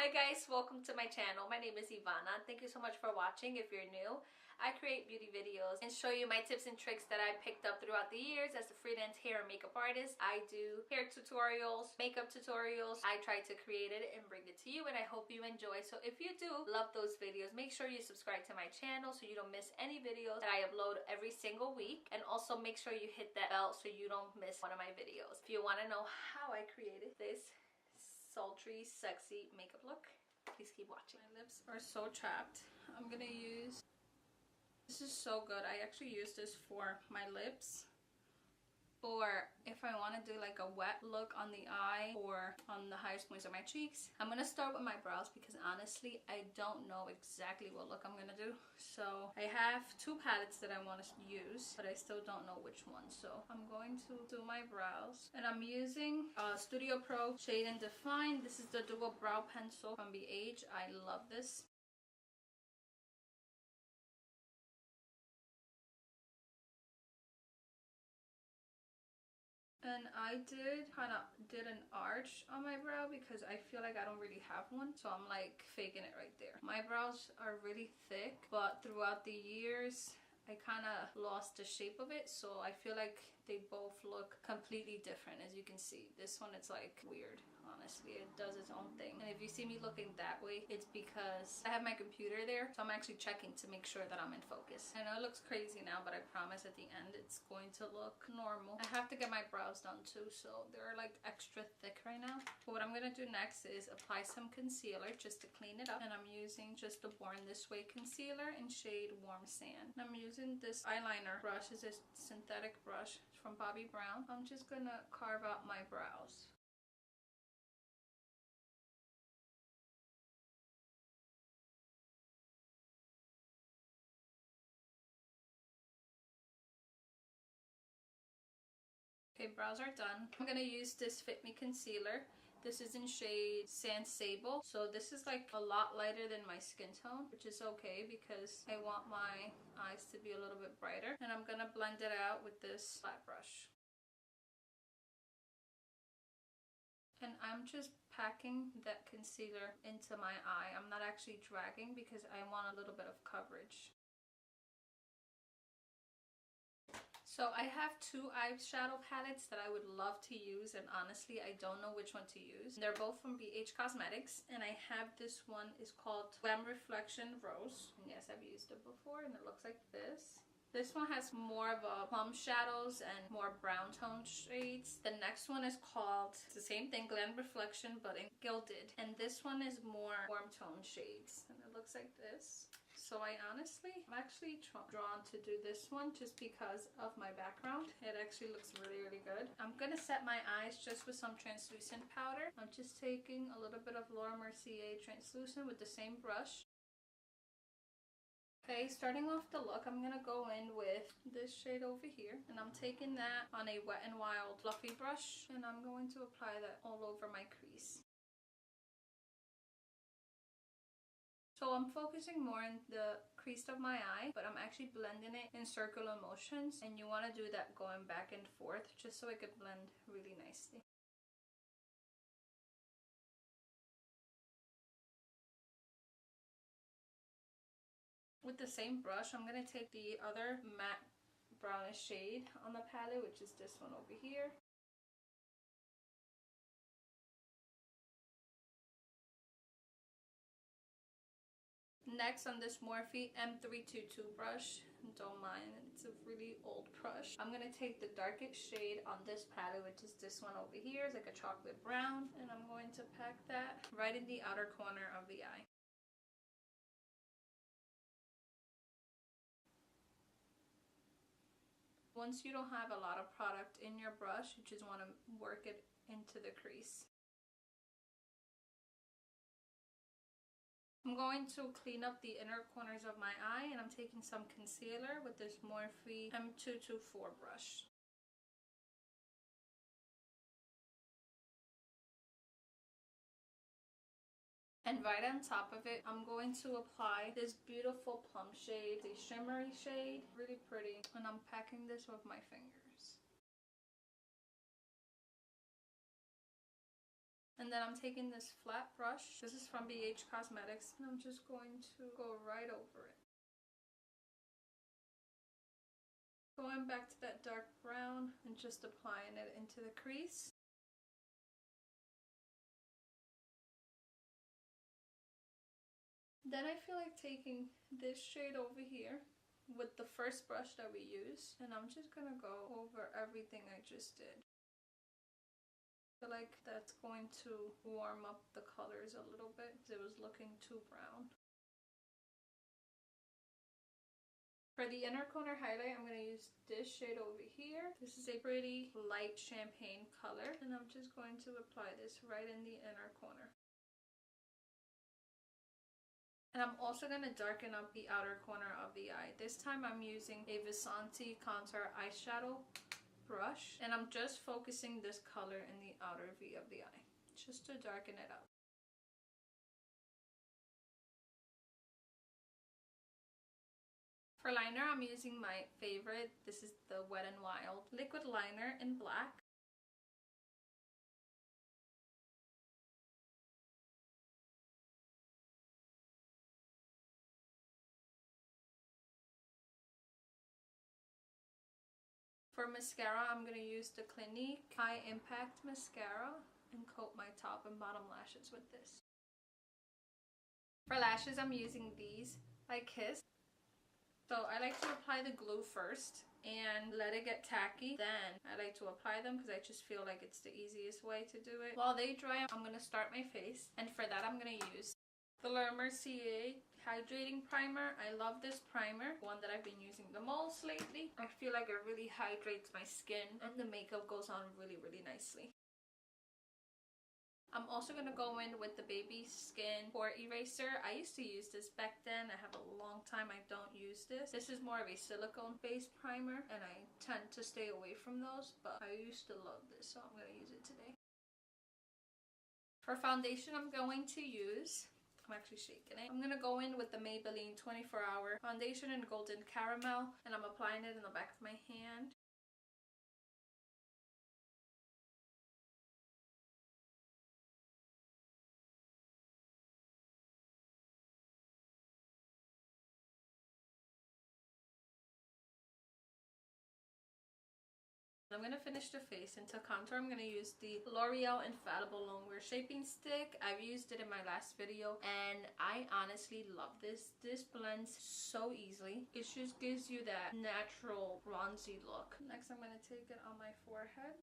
Hi guys, welcome to my channel. My name is Ivana. Thank you so much for watching. If you're new, I create beauty videos and show you my tips and tricks that I picked up throughout the years as a freelance hair and makeup artist. I do hair tutorials, makeup tutorials. I try to create it and bring it to you, and I hope you enjoy. So if you do love those videos, make sure you subscribe to my channel so you don't miss any videos that I upload every single week. And also make sure you hit that bell so you don't miss one of my videos. If you want to know how I created this sultry, sexy makeup look, please keep watching. My lips are so chapped. I'm gonna use, this is so good. I actually use this for my lips, or if I want to do like a wet look on the eye or on the highest points of my cheeks. I'm gonna start with my brows because honestly I don't know exactly what look I'm gonna do. So I have two palettes that I want to use, but I still don't know which one. So I'm going to do my brows, and I'm using Studio Pro Shade and Define. This is the dual brow pencil from BH. I love this. And I did an arch on my brow because I feel like I don't really have one, so I'm like faking it right there. My brows are really thick, but throughout the years I kind of lost the shape of it, so I feel like they both look completely different. As you can see, this one, it's like weird. Honestly, it does its own thing. And if you see me looking that way, it's because I have my computer there, so I'm actually checking to make sure that I'm in focus. I know it looks crazy now, but I promise at the end it's going to look normal. I have to get my brows done too, so they're like extra thick right now. But what I'm gonna do next is apply some concealer just to clean it up, and I'm using just the Born This Way concealer in shade Warm Sand. And I'm using this eyeliner brush. It's a synthetic brush from Bobbi Brown. I'm just gonna carve out my brows. Okay, brows are done. I'm gonna use this Fit Me concealer. This is in shade Sand Sable. So this is like a lot lighter than my skin tone, which is okay because I want my eyes to be a little bit brighter. And I'm gonna blend it out with this flat brush. And I'm just packing that concealer into my eye. I'm not actually dragging because I want a little bit of coverage. So I have two eyeshadow palettes that I would love to use, and honestly I don't know which one to use. They're both from BH Cosmetics, and I have this one is called Glam Reflection Rose. And yes, I've used it before and it looks like this. This one has more of a plum shadows and more brown tone shades. The next one is called, it's the same thing, Glam Reflection, but in Gilded. And this one is more warm tone shades, and it looks like this. So I'm actually drawn to do this one just because of my background. It actually looks really good. I'm gonna set my eyes just with some translucent powder. I'm just taking a little bit of Laura Mercier translucent with the same brush. Okay, starting off the look, I'm gonna go in with this shade over here, and I'm taking that on a Wet n Wild fluffy brush, and I'm going to apply that all over my crease. So I'm focusing more on the crease of my eye, but I'm actually blending it in circular motions, and you want to do that going back and forth just so it could blend really nicely. With the same brush, I'm going to take the other matte brownish shade on the palette, which is this one over here. Next, on this Morphe M322 brush, don't mind, it's a really old brush. I'm going to take the darkest shade on this palette, which is this one over here. It's like a chocolate brown, and I'm going to pack that right in the outer corner of the eye. Once you don't have a lot of product in your brush, you just want to work it into the crease. I'm going to clean up the inner corners of my eye, and I'm taking some concealer with this Morphe M224 brush. And right on top of it, I'm going to apply this beautiful plum shade, a shimmery shade, really pretty. And I'm packing this with my fingers. And then I'm taking this flat brush. This is from BH Cosmetics. And I'm just going to go right over it. Going back to that dark brown and just applying it into the crease. Then I feel like taking this shade over here with the first brush that we used, and I'm just gonna go over everything I just did. I feel like that's going to warm up the colors a little bit because it was looking too brown. For the inner corner highlight, I'm going to use this shade over here. This is a pretty light champagne color, and I'm just going to apply this right in the inner corner. And I'm also going to darken up the outer corner of the eye. This time I'm using a Visanti contour eyeshadow brush, and I'm just focusing this color in the outer V of the eye just to darken it up. For liner, I'm using my favorite. This is the Wet n Wild liquid liner in black. For mascara, I'm going to use the Clinique High Impact Mascara and coat my top and bottom lashes with this. For lashes, I'm using these by Kiss. So I like to apply the glue first and let it get tacky. Then I like to apply them because I just feel like it's the easiest way to do it. While they dry, I'm going to start my face. And for that, I'm going to use the La Mercier Hydrating Primer. I love this primer, one that I've been using the most lately. I feel like it really hydrates my skin and the makeup goes on really, really nicely. I'm also going to go in with the Baby Skin Pore Eraser. I used to use this back then. I have a long time I don't use this. This is more of a silicone-based primer, and I tend to stay away from those, but I used to love this, so I'm going to use it today. For foundation, I'm going to use... I'm actually shaking it. I'm going to go in with the Maybelline 24-Hour Foundation in Golden Caramel, and I'm applying it in the back of my hand. I'm going to finish the face. And to contour, I'm going to use the L'Oreal Infallible Longwear Shaping Stick. I've used it in my last video, and I honestly love this. This blends so easily. It just gives you that natural bronzy look. Next, I'm going to take it on my forehead.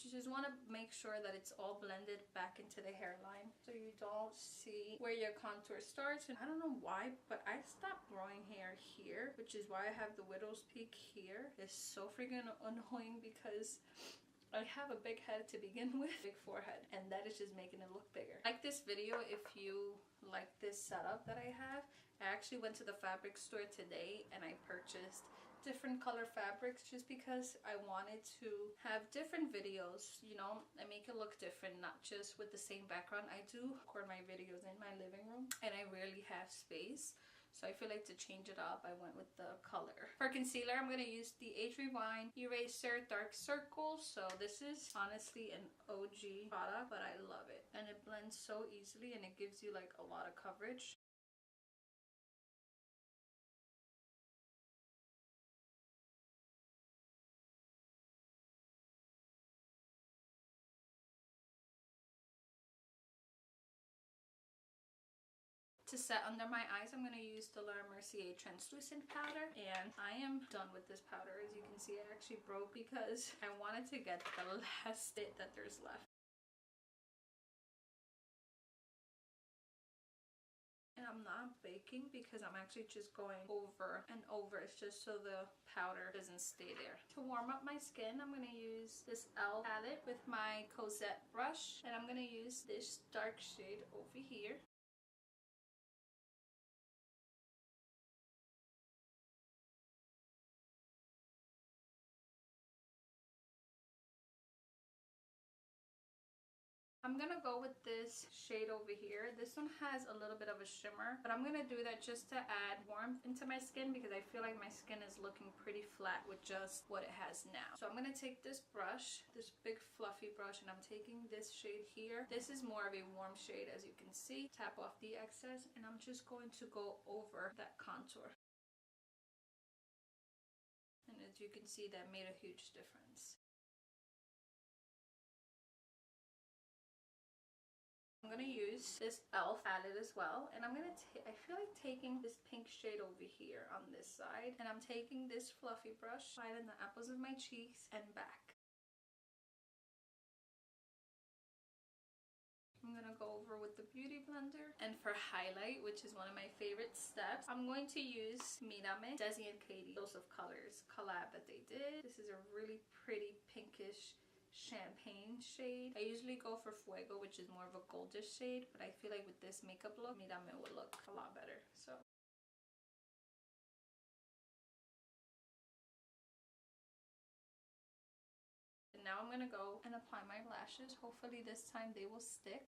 You just want to make sure that it's all blended back into the hairline so you don't see where your contour starts. And I don't know why, but I stopped growing hair here, which is why I have the widow's peak here. It's so freaking annoying because I have a big head to begin with, big forehead, and that is just making it look bigger. Like this video if you like this setup that I have. I actually went to the fabric store today and I purchased different color fabrics just because I wanted to have different videos, you know, and make it look different, not just with the same background. I do record my videos in my living room and I rarely have space, so I feel like to change it up I went with the color. For concealer, I'm going to use the Age Rewind Eraser Dark Circles. So this is honestly an OG product, but I love it and it blends so easily and it gives you like a lot of coverage. To set under my eyes, I'm going to use the La Mercier translucent powder, and I am done with this powder. As you can see, I actually broke because I wanted to get the last bit that there's left. And I'm not baking because I'm actually just going over and over. It's just so the powder doesn't stay there. To warm up my skin, I'm going to use this e.l.f. palette with my Cosette brush, and I'm going to use this dark shade over here. I'm gonna go with this shade over here. This one has a little bit of a shimmer, but I'm gonna do that just to add warmth into my skin because I feel like my skin is looking pretty flat with just what it has now. So I'm gonna take this brush, this big fluffy brush, and I'm taking this shade here. This is more of a warm shade, as you can see. Tap off the excess, and I'm just going to go over that contour. And as you can see, that made a huge difference. I'm going to use this e.l.f. palette as well, and I feel like taking this pink shade over here on this side, and I'm taking this fluffy brush right in the apples of my cheeks and back. I'm going to go over with the Beauty Blender, and for highlight, which is one of my favorite steps, I'm going to use Mírame, Desi and Katie, Dose of Colors collab that they did. This is a really pretty pinkish champagne shade. I usually go for Fuego, which is more of a goldish shade, but I feel like with this makeup look, Mírame would look a lot better. So and now I'm gonna go and apply my lashes. Hopefully this time they will stick.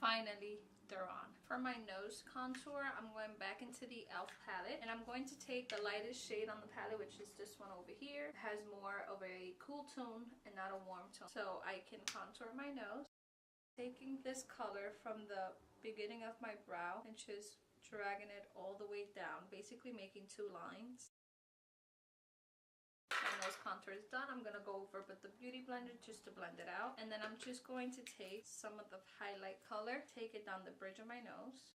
Finally, they're on. For my nose contour, I'm going back into the e.l.f. palette, and I'm going to take the lightest shade on the palette, which is this one over here. It has more of a cool tone and not a warm tone, so I can contour my nose. Taking this color from the beginning of my brow and just dragging it all the way down, basically making two lines. My nose contour is done. I'm gonna go over with the Beauty Blender just to blend it out, and then I'm just going to take some of the highlight color, take it down the bridge of my nose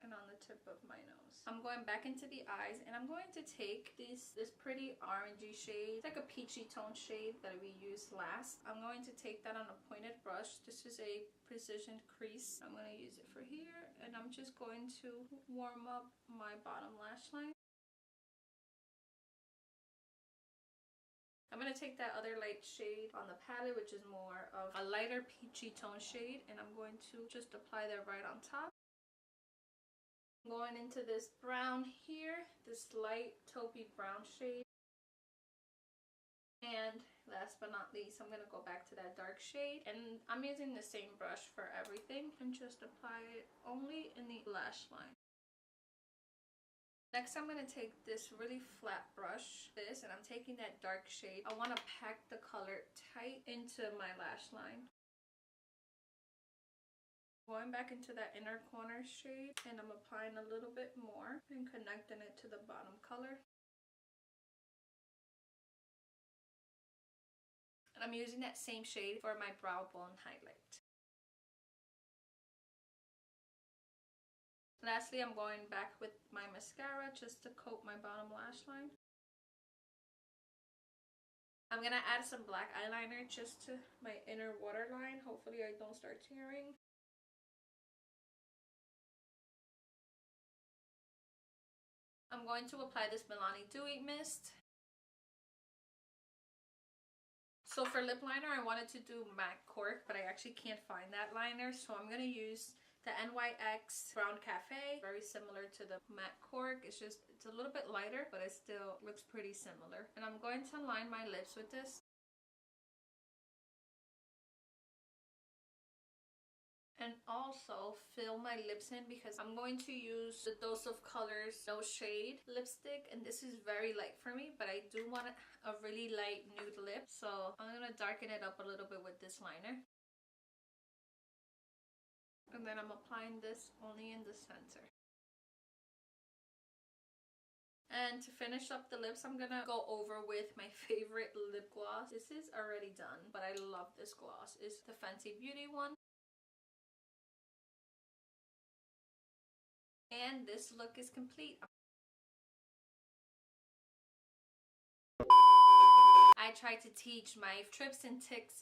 and on the tip of my nose. I'm going back into the eyes, and I'm going to take this pretty orangey shade. It's like a peachy tone shade that we used last. I'm going to take that on a pointed brush. This is a precision crease. I'm going to use it for here, and I'm just going to warm up my bottom lash line. I'm going to take that other light shade on the palette, which is more of a lighter peachy tone shade, and I'm going to just apply that right on top. Going into this brown here, this light taupey brown shade. And last but not least, I'm going to go back to that dark shade, and I'm using the same brush for everything and just apply it only in the lash line. Next, I'm going to take this really flat brush, and I'm taking that dark shade. I want to pack the color tight into my lash line. Going back into that inner corner shade, and I'm applying a little bit more and connecting it to the bottom color. And I'm using that same shade for my brow bone highlight. Lastly, I'm going back with my mascara just to coat my bottom lash line. I'm going to add some black eyeliner just to my inner waterline. Hopefully I don't start tearing. I'm going to apply this Milani Dewy Mist. So for lip liner, I wanted to do MAC Cork, but I actually can't find that liner. So I'm going to use the NYX Brown Cafe, very similar to the MAC Cork. It's a little bit lighter, but it still looks pretty similar. And I'm going to line my lips with this. And also fill my lips in because I'm going to use the Dose of Colors No Shade lipstick, and this is very light for me, but I do want a really light nude lip, so I'm going to darken it up a little bit with this liner. And then I'm applying this only in the center. And to finish up the lips, I'm gonna go over with my favorite lip gloss. This is already done, but I love this gloss. It's the Fenty Beauty one. And this look is complete. I tried to teach my trips and tics.